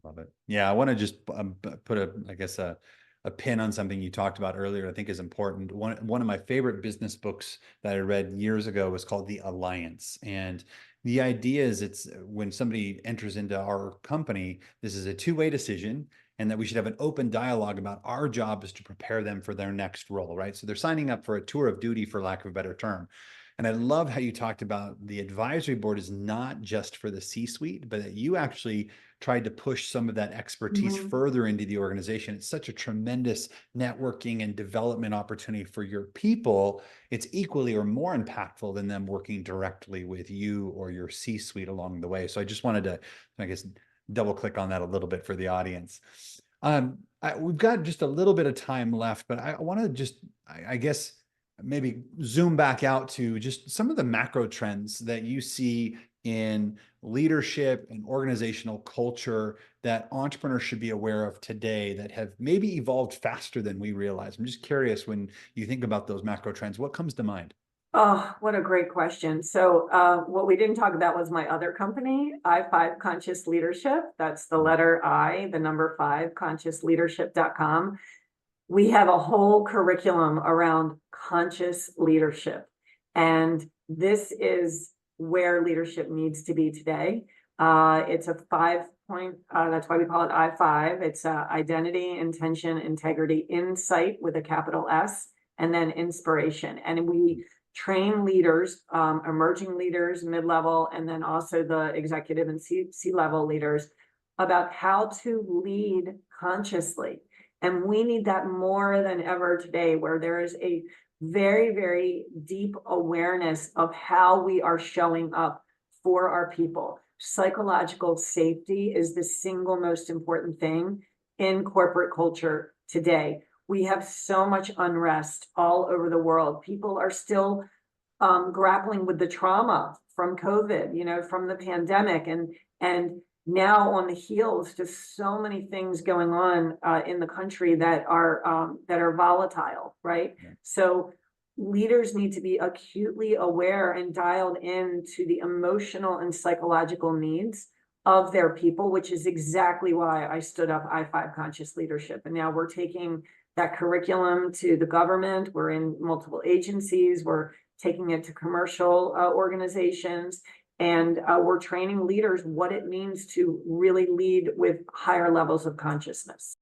Love it. Yeah, I want to just put I guess, a pin on something you talked about earlier. I think is important. One of my favorite business books that I read years ago was called The Alliance, and the idea is it's when somebody enters into our company, this is a two-way decision, and that we should have an open dialogue about our job is to prepare them for their next role, right? So they're signing up for a tour of duty, for lack of a better term. And I love how you talked about the advisory board is not just for the C-suite, but that you actually tried to push some of that expertise Mhm. further into the organization. It's such a tremendous networking and development opportunity for your people. It's equally or more impactful than them working directly with you or your C-suite along the way. So I just wanted to, I guess, double click on that a little bit for the audience. We've got just a little bit of time left, but I want to just, I guess, maybe zoom back out to just some of the macro trends that you see in leadership and organizational culture that entrepreneurs should be aware of today that have maybe evolved faster than we realize? I'm just curious, when you think about those macro trends, what comes to mind? Oh, what a great question. So, what we didn't talk about was my other company, I5 Conscious Leadership. That's the letter I, the number five, consciousleadership.com. We have a whole curriculum around conscious leadership. And this is where leadership needs to be today. It's a 5 point, that's why we call it I5. It's identity, intention, integrity, insight with a capital S, and then inspiration. And we train leaders, emerging leaders, mid-level, and then also the executive and C-level leaders about how to lead consciously. And we need that more than ever today, where there is a very, very deep awareness of how we are showing up for our people. Psychological safety is the single most important thing in corporate culture today. We have so much unrest all over the world. People are still grappling with the trauma from COVID, from the pandemic, and now on the heels, just so many things going on in the country that are volatile, right? Yeah. So leaders need to be acutely aware and dialed in to the emotional and psychological needs of their people, which is exactly why I stood up I5 Conscious Leadership. And now we're taking that curriculum to the government. We're in multiple agencies. We're taking it to commercial organizations. And we're training leaders what it means to really lead with higher levels of consciousness.